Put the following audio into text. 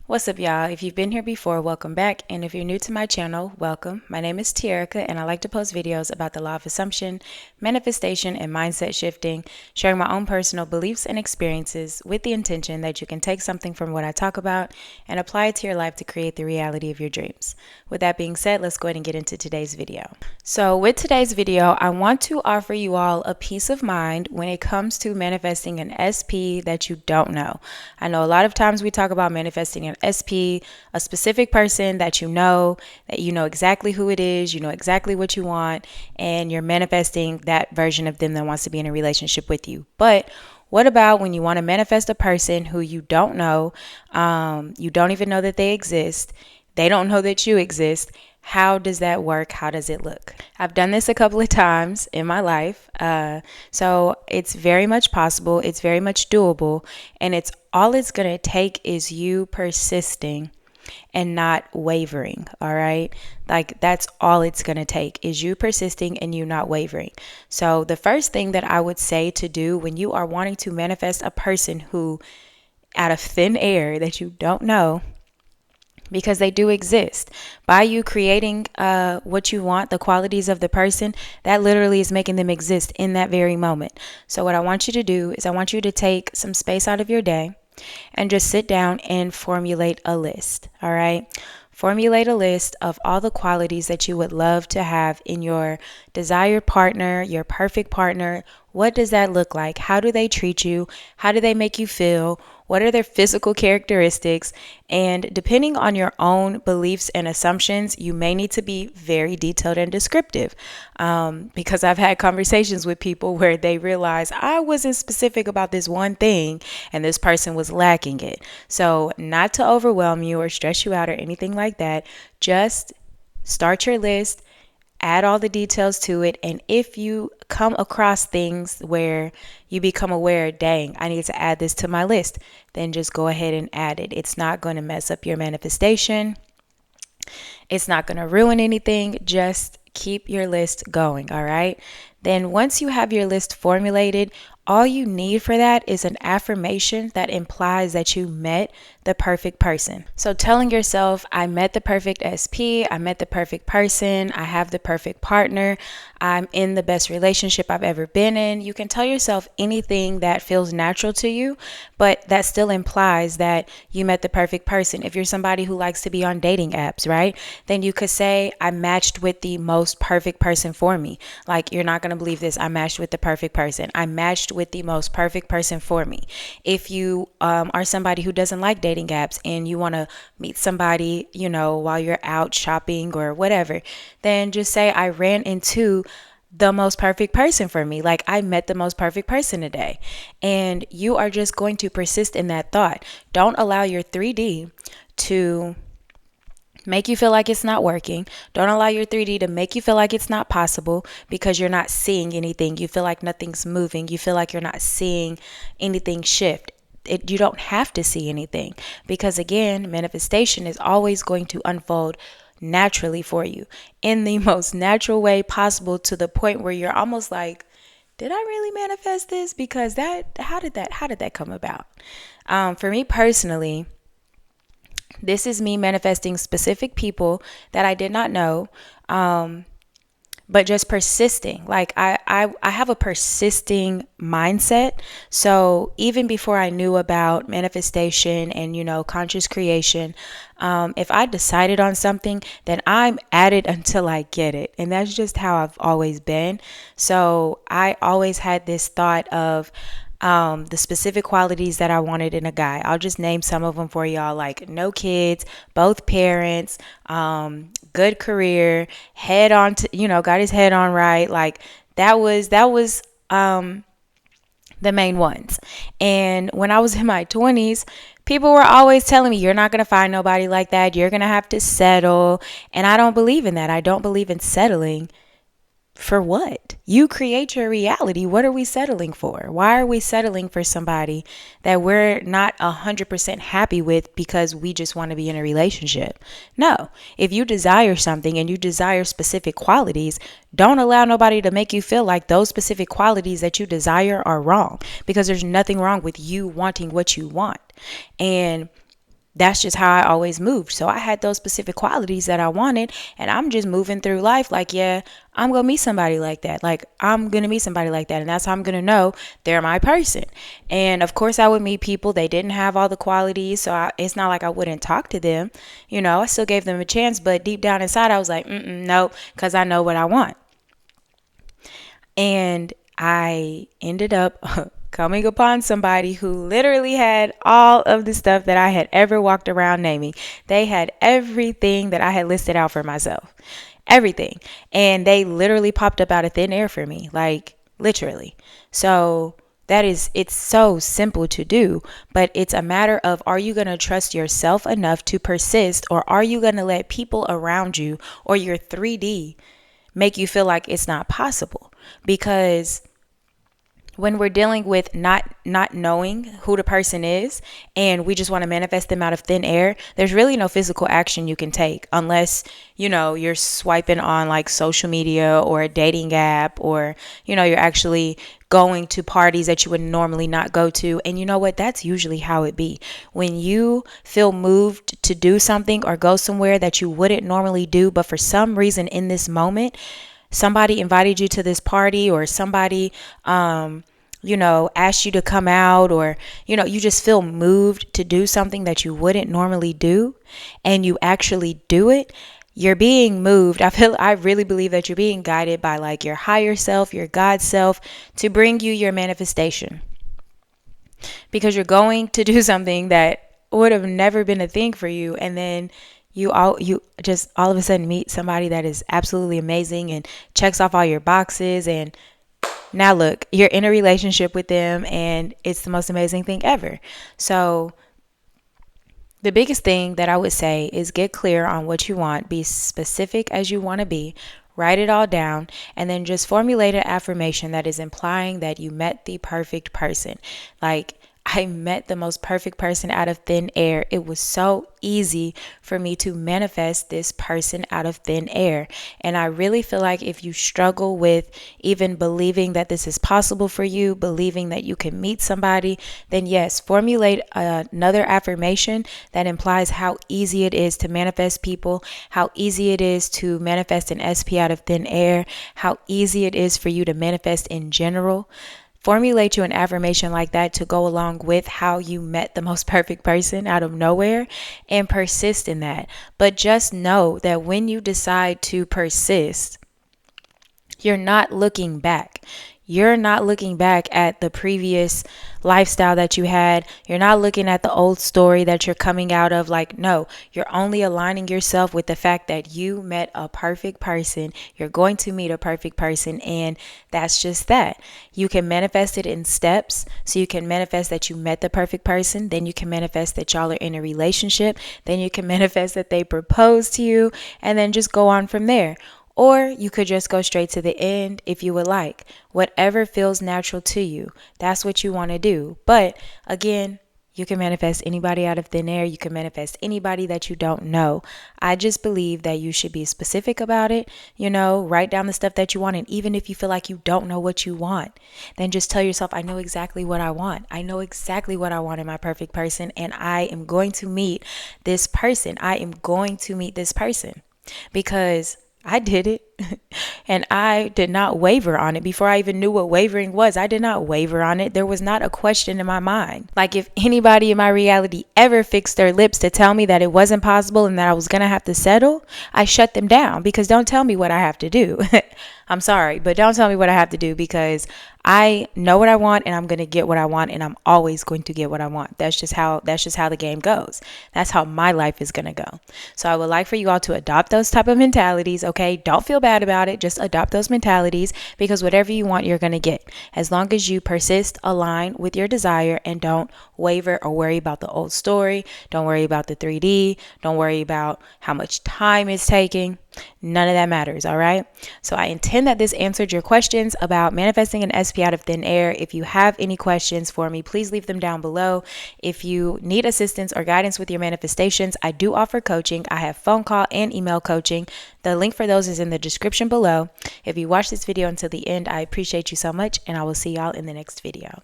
What's up, y'all? If you've been here before, welcome back. And if you're new to my channel, welcome. My name is Tierica, and I like to post videos about the law of assumption, manifestation, and mindset shifting, sharing my own personal beliefs and experiences with the intention that you can take something from what I talk about and apply it to your life to create the reality of your dreams. With that being said, let's go ahead and get into today's video. So with today's video, I want to offer you all a peace of mind when it comes to manifesting an SP that you don't know. I know a lot of times we talk about manifesting an SP, a specific person that you know exactly who it is, you know exactly what you want, and you're manifesting that version of them that wants to be in a relationship with you. But what about when you want to manifest a person who you don't know, you don't even know that they exist, they don't know that you exist? How does that work? How does it look? I've done this a couple of times in my life. So it's very much possible. It's very much doable. And all it's going to take is you persisting and not wavering. All right. Like that's all it's going to take is you persisting and you not wavering. So the first thing that I would say to do when you are wanting to manifest a person who out of thin air that you don't know, because they do exist. By you creating what you want, the qualities of the person, that literally is making them exist in that very moment. So what I want you to do is I want you to take some space out of your day and just sit down and formulate a list. All right. Formulate a list of all the qualities that you would love to have in your desired partner, your perfect partner. What does that look like? How do they treat you? How do they make you feel? What are their physical characteristics? And depending on your own beliefs and assumptions, you may need to be very detailed and descriptive. Because I've had conversations with people where they realize I wasn't specific about this one thing and this person was lacking it. So not to overwhelm you or stress you out or anything like that, just start your list, add all the details to it. And if you come across things where you become aware, dang, I need to add this to my list, then just go ahead and add it. It's not going to mess up your manifestation. It's not going to ruin anything. Just keep your list going. All right. Then once you have your list formulated, all you need for that is an affirmation that implies that you met the perfect person. So telling yourself, I met the perfect SP, I met the perfect person, I have the perfect partner, I'm in the best relationship I've ever been in. You can tell yourself anything that feels natural to you, but that still implies that you met the perfect person. If you're somebody who likes to be on dating apps, right? Then you could say, I matched with the most perfect person for me. Like, you're not going to believe this. I matched with the perfect person. I matched with the most perfect person for me. If you are somebody who doesn't like dating apps and you want to meet somebody, while you're out shopping or whatever, then just say, I ran into the most perfect person for me. Like, I met the most perfect person today. And you are just going to persist in that thought. Don't allow your 3D to make you feel like it's not working. Don't allow your 3D to make you feel like it's not possible because you're not seeing anything. You feel like nothing's moving. You feel like you're not seeing anything shift. You don't have to see anything because, again, manifestation is always going to unfold naturally for you in the most natural way possible, to the point where you're almost like, did I really manifest this? Because how did that come about? For me personally, this is me manifesting specific people that I did not know, but just persisting. Like I have a persisting mindset. So even before I knew about manifestation and, conscious creation, if I decided on something, then I'm at it until I get it. And that's just how I've always been. So I always had this thought of the specific qualities that I wanted in a guy. I'll just name some of them for y'all, like no kids, both parents, good career, head on to, got his head on right. Like that was the main ones. And when I was in my 20s, people were always telling me, you're not going to find nobody like that. You're going to have to settle. And I don't believe in that. I don't believe in settling. For what? You create your reality. What are we settling for? Why are we settling for somebody that we're not 100% happy with because we just want to be in a relationship? No. If you desire something and you desire specific qualities, don't allow nobody to make you feel like those specific qualities that you desire are wrong, because there's nothing wrong with you wanting what you want. And that's just how I always moved. So I had those specific qualities that I wanted, and I'm just moving through life like, yeah, I'm going to meet somebody like that. Like, I'm going to meet somebody like that. And that's how I'm going to know they're my person. And of course, I would meet people. They didn't have all the qualities. So it's not like I wouldn't talk to them. You know, I still gave them a chance. But deep down inside, I was like, no, because I know what I want. And I ended up coming upon somebody who literally had all of the stuff that I had ever walked around naming. They had everything that I had listed out for myself. Everything. And they literally popped up out of thin air for me. Like, literally. So it's so simple to do, but it's a matter of, are you going to trust yourself enough to persist, or are you going to let people around you or your 3D make you feel like it's not possible? Because when we're dealing with not knowing who the person is and we just want to manifest them out of thin air, there's really no physical action you can take unless, you know, you're swiping on like social media or a dating app, or, you know, you're actually going to parties that you would normally not go to. And you know what? That's usually how it be. When you feel moved to do something or go somewhere that you wouldn't normally do, but for some reason in this moment, somebody invited you to this party, or somebody, you know, asked you to come out, or, you know, you just feel moved to do something that you wouldn't normally do, and you actually do it. You're being moved. I really believe that you're being guided by like your higher self, your God self, to bring you your manifestation, because you're going to do something that would have never been a thing for you. And then you just all of a sudden meet somebody that is absolutely amazing and checks off all your boxes, and now look, you're in a relationship with them, and it's the most amazing thing ever. So the biggest thing that I would say is get clear on what you want, be specific as you want to be, write it all down, and then just formulate an affirmation that is implying that you met the perfect person. Like, I met the most perfect person out of thin air. It was so easy for me to manifest this person out of thin air. And I really feel like if you struggle with even believing that this is possible for you, believing that you can meet somebody, then yes, formulate another affirmation that implies how easy it is to manifest people, how easy it is to manifest an SP out of thin air, how easy it is for you to manifest in general. Formulate you an affirmation like that to go along with how you met the most perfect person out of nowhere, and persist in that. But just know that when you decide to persist, you're not looking back. You're not looking back at the previous lifestyle that you had. You're not looking at the old story that you're coming out of. Like, no, you're only aligning yourself with the fact that you met a perfect person. You're going to meet a perfect person. And that's just that. You can manifest it in steps. So you can manifest that you met the perfect person. Then you can manifest that y'all are in a relationship. Then you can manifest that they propose to you. And then just go on from there. Or you could just go straight to the end if you would like. Whatever feels natural to you, that's what you want to do. But again, you can manifest anybody out of thin air. You can manifest anybody that you don't know. I just believe that you should be specific about it. You know, write down the stuff that you want. And even if you feel like you don't know what you want, then just tell yourself, I know exactly what I want. I know exactly what I want in my perfect person. And I am going to meet this person. I am going to meet this person because I did it. And I did not waver on it. Before I even knew what wavering was, I did not waver on it. There was not a question in my mind. Like, if anybody in my reality ever fixed their lips to tell me that it wasn't possible and that I was going to have to settle, I shut them down, because don't tell me what I have to do. I'm sorry, but don't tell me what I have to do, because I know what I want and I'm going to get what I want, and I'm always going to get what I want. That's just how the game goes. That's how my life is going to go. So I would like for you all to adopt those type of mentalities. Okay. Don't feel bad about it. Just adopt those mentalities, because whatever you want, you're going to get, as long as you persist, align with your desire, and don't waver or worry about the old story. Don't worry about the 3D. Don't worry about how much time it's taking. None of that matters. All right. So I intend that this answered your questions about manifesting an SP out of thin air. If you have any questions for me, please leave them down below. If you need assistance or guidance with your manifestations, I do offer coaching. I have phone call and email coaching. The link for those is in the description below. If you watch this video until the end, I appreciate you so much, and I will see y'all in the next video.